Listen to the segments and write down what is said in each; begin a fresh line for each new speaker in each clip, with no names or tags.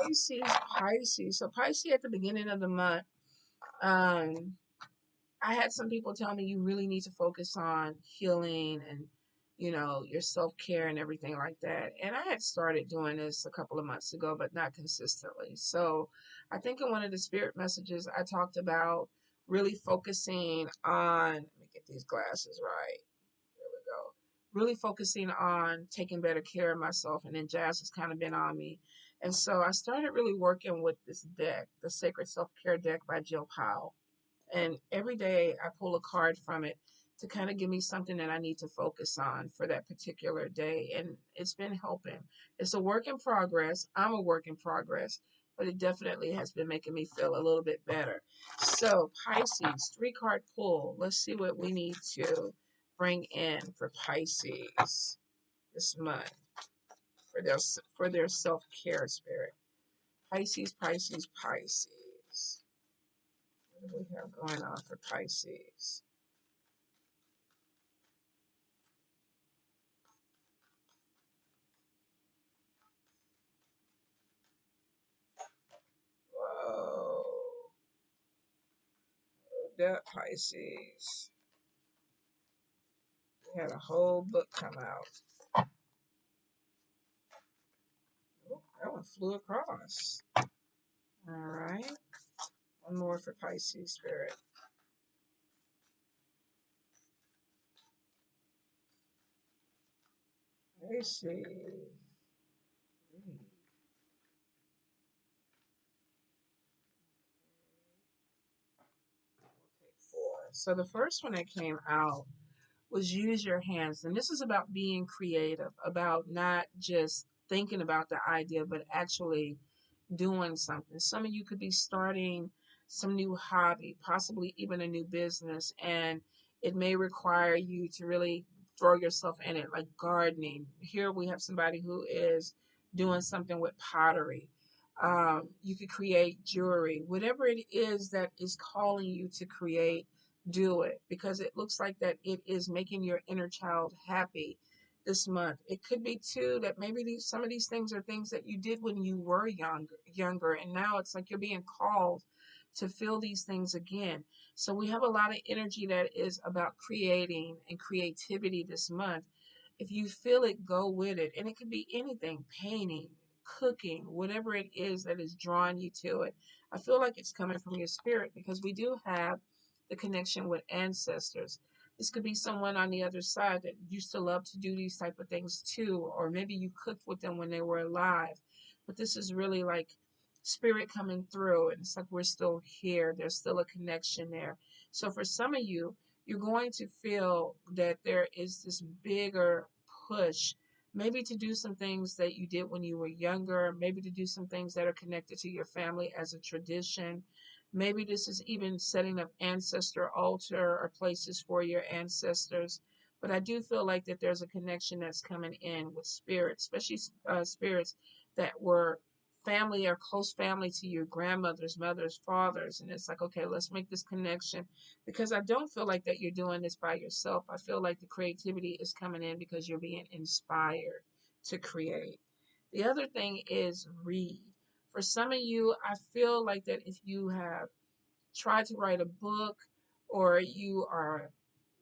Pisces. So Pisces at the beginning of the month, um, I had some people tell me you really need to focus on healing and, you know, your self-care and everything like that. And I had started doing this a couple of months ago, but not consistently. So I think in one of the spirit messages, I talked about really focusing on, let me get these glasses right. There we go. Really focusing on taking better care of myself. And then Jazz has kind of been on me. And so I started really working with this deck, the Sacred Self-Care deck by Jill Powell. And every day I pull a card from it to kind of give me something that I need to focus on for that particular day. And it's been helping. It's a work in progress. I'm a work in progress, but it definitely has been making me feel a little bit better. So, Pisces, 3-card pull. Let's see what we need to bring in for Pisces this month for their self-care spirit. Pisces, Pisces, Pisces. What do we have going on for Pisces? Whoa. That Pisces. We had a whole book come out. Oh, that one flew across. All right. One more for Pisces spirit. Pisces. So the first one that came out was use your hands. And this is about being creative, about not just thinking about the idea, but actually doing something. Some of you could be starting some new hobby, possibly even a new business, and it may require you to really throw yourself in it, like gardening. Here we have somebody who is doing something with pottery. You could create jewelry, whatever it is that is calling you to create, do it because it looks like that it is making your inner child happy this month. It could be too that maybe some of these things are things that you did when you were younger, and now it's like you're being called to feel these things again. So we have a lot of energy that is about creating and creativity this month. If you feel it, go with it. And it could be anything, painting, cooking, whatever it is that is drawing you to it. I feel like it's coming from your spirit because we do have the connection with ancestors. This could be someone on the other side that used to love to do these type of things too, or maybe you cooked with them when they were alive. But this is really like spirit coming through, and it's like we're still here. There's still a connection there. So for some of you, you're going to feel that there is this bigger push, maybe to do some things that you did when you were younger, maybe to do some things that are connected to your family as a tradition. Maybe this is even setting up ancestor altar or places for your ancestors. But I do feel like that there's a connection that's coming in with spirits, especially spirits that were family or close family to your grandmothers, mothers, fathers. And it's like, okay, let's make this connection because I don't feel like that you're doing this by yourself. I feel like the creativity is coming in because you're being inspired to create. The other thing is read. For some of you, I feel like that if you have tried to write a book or you are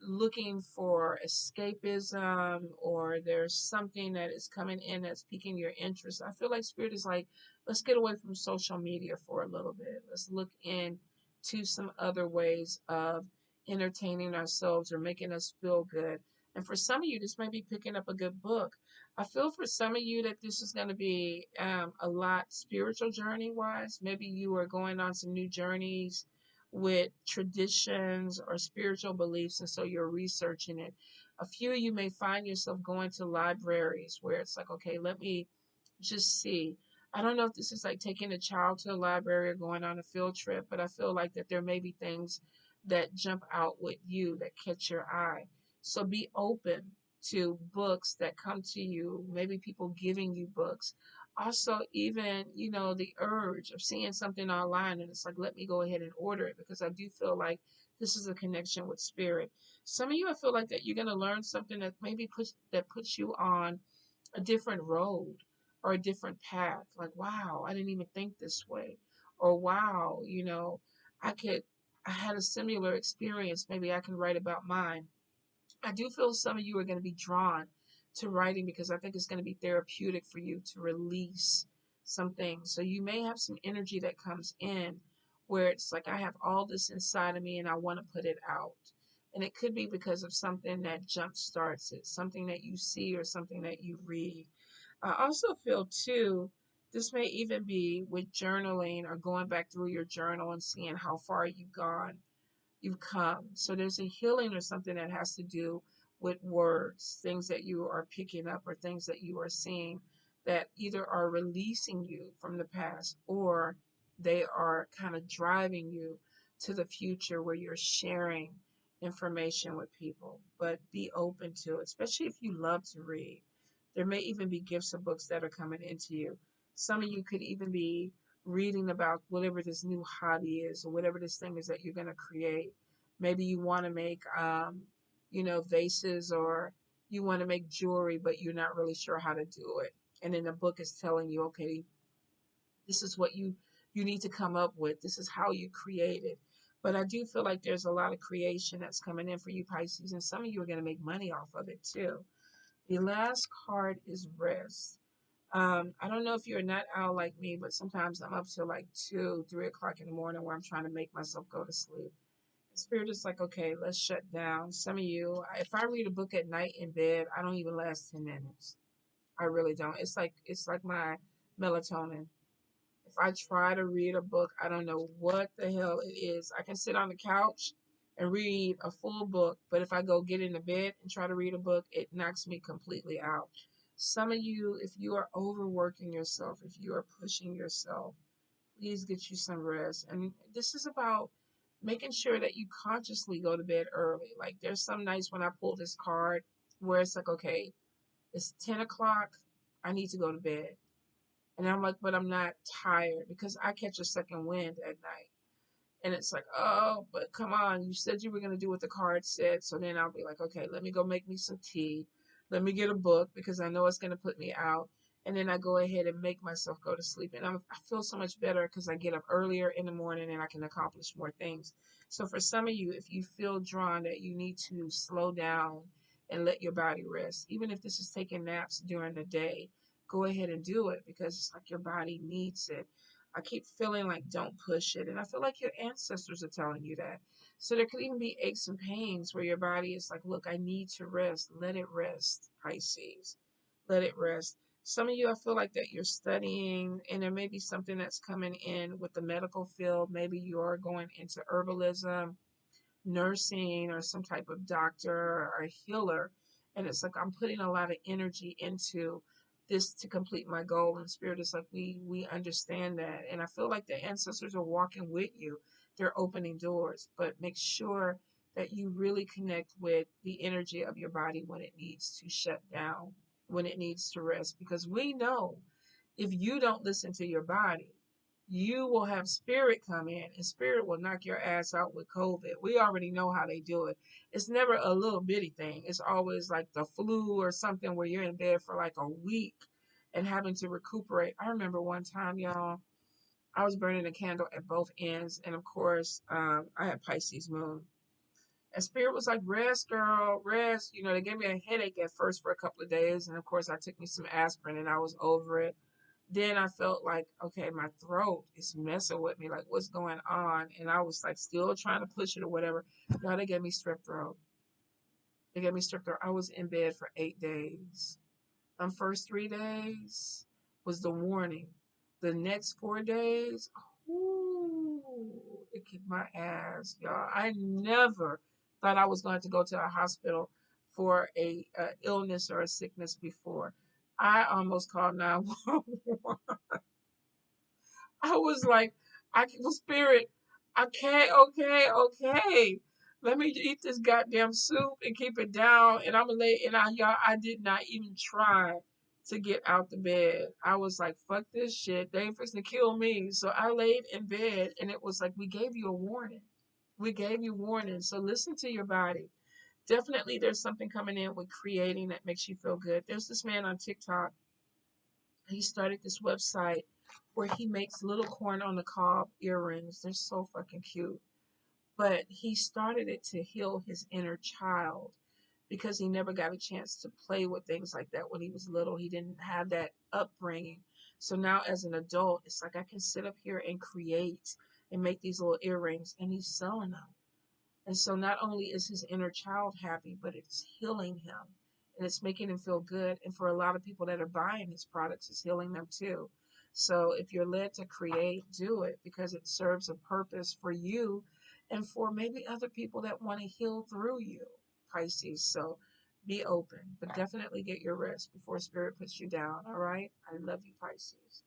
looking for escapism or there's something that is coming in that's piquing your interest, I feel like spirit is like, let's get away from social media for a little bit. Let's look into some other ways of entertaining ourselves or making us feel good. And for some of you, this might be picking up a good book. I feel for some of you that this is going to be a lot spiritual journey wise. Maybe you are going on some new journeys with traditions or spiritual beliefs, and so you're researching it. A few of you may find yourself going to libraries where it's like, okay, let me just see. I don't know if this is like taking a child to a library or going on a field trip, but I feel like that there may be things that jump out with you that catch your eye. So be open to books that come to you, maybe people giving you books. Also, even, the urge of seeing something online and it's like, let me go ahead and order it because I do feel like this is a connection with spirit. Some of you, I feel like that you're going to learn something that maybe puts you on a different road. or a different path. Like, wow, I didn't even think this way. Or wow, I had a similar experience. Maybe I can write about mine. I do feel some of you are going to be drawn to writing because I think it's going to be therapeutic for you to release some things. So you may have some energy that comes in where it's like, I have all this inside of me and I want to put it out. And it could be because of something that jump starts it, something that you see or something that you read. I also feel too, this may even be with journaling or going back through your journal and seeing how far you've come. So there's a healing or something that has to do with words, things that you are picking up or things that you are seeing that either are releasing you from the past or they are kind of driving you to the future where you're sharing information with people. But be open to it, especially if you love to read. There may even be gifts of books that are coming into you. Some of you could even be reading about whatever this new hobby is or whatever this thing is that you're going to create. Maybe you want to make, vases, or you want to make jewelry, but you're not really sure how to do it. And then the book is telling you, okay, this is what you need to come up with. This is how you create it. But I do feel like there's a lot of creation that's coming in for you, Pisces, and some of you are going to make money off of it too. The last card is rest. I don't know if you're a nut owl like me, but sometimes I'm up till like 2, 3 o'clock in the morning where I'm trying to make myself go to sleep. Spirit is like, okay, let's shut down. Some of you, if I read a book at night in bed, I don't even last 10 minutes. I really don't. It's like my melatonin. If I try to read a book, I don't know what the hell it is. I can sit on the couch and read a full book, but if I go get into bed and try to read a book, it knocks me completely out. Some of you, if you are overworking yourself, if you are pushing yourself, please get you some rest. And this is about making sure that you consciously go to bed early. Like there's some nights when I pull this card where it's like, okay, it's 10 o'clock, I need to go to bed. And I'm like, but I'm not tired because I catch a second wind at night. And it's like, oh, but come on, you said you were going to do what the card said. So then I'll be like, okay, let me go make me some tea. Let me get a book because I know it's going to put me out. And then I go ahead and make myself go to sleep. And I feel so much better because I get up earlier in the morning and I can accomplish more things. So for some of you, if you feel drawn that you need to slow down and let your body rest, even if this is taking naps during the day, go ahead and do it because it's like your body needs it. I keep feeling like don't push it. And I feel like your ancestors are telling you that. So there could even be aches and pains where your body is like, look, I need to rest. Let it rest, Pisces. Let it rest. Some of you, I feel like that you're studying, and there may be something that's coming in with the medical field. Maybe you're going into herbalism, nursing, or some type of doctor or a healer. And it's like I'm putting a lot of energy into this to complete my goal. And spirit is like, we understand that. And I feel like the ancestors are walking with you. They're opening doors. But make sure that you really connect with the energy of your body when it needs to shut down, when it needs to rest. Because we know if you don't listen to your body, you will have spirit come in and spirit will knock your ass out with COVID. We already know how they do it. It's never a little bitty thing. It's always like the flu or something where you're in bed for like a week and having to recuperate. I remember one time, y'all, I was burning a candle at both ends. And of course, I had Pisces moon. And spirit was like, rest, girl, rest. They gave me a headache at first for a couple of days. And of course, I took me some aspirin and I was over it. Then I felt like, okay, my throat is messing with me. Like, what's going on? And I was like, still trying to push it or whatever. Now they gave me strep throat. They gave me strep throat. I was in bed for 8 days. First 3 days was the warning. The next 4 days, ooh, it kicked my ass, y'all. I never thought I was going to go to a hospital for a illness or a sickness before. I almost called 911. I was like, I was spirit. Okay, okay, okay. Let me eat this goddamn soup and keep it down. And I'm gonna lay. And y'all, I did not even try to get out the bed. I was like, fuck this shit. They ain't fixing to kill me. So I laid in bed, and it was like, we gave you a warning. We gave you warning. So listen to your body. Definitely, there's something coming in with creating that makes you feel good. There's this man on TikTok. He started this website where he makes little corn on the cob earrings. They're so fucking cute. But he started it to heal his inner child because he never got a chance to play with things like that when he was little. He didn't have that upbringing. So now as an adult, it's like I can sit up here and create and make these little earrings, and he's selling them. And so not only is his inner child happy, but it's healing him and it's making him feel good. And for a lot of people that are buying his products, it's healing them too. So if you're led to create, do it because it serves a purpose for you and for maybe other people that want to heal through you, Pisces. So be open, but definitely get your rest before spirit puts you down. All right. I love you, Pisces.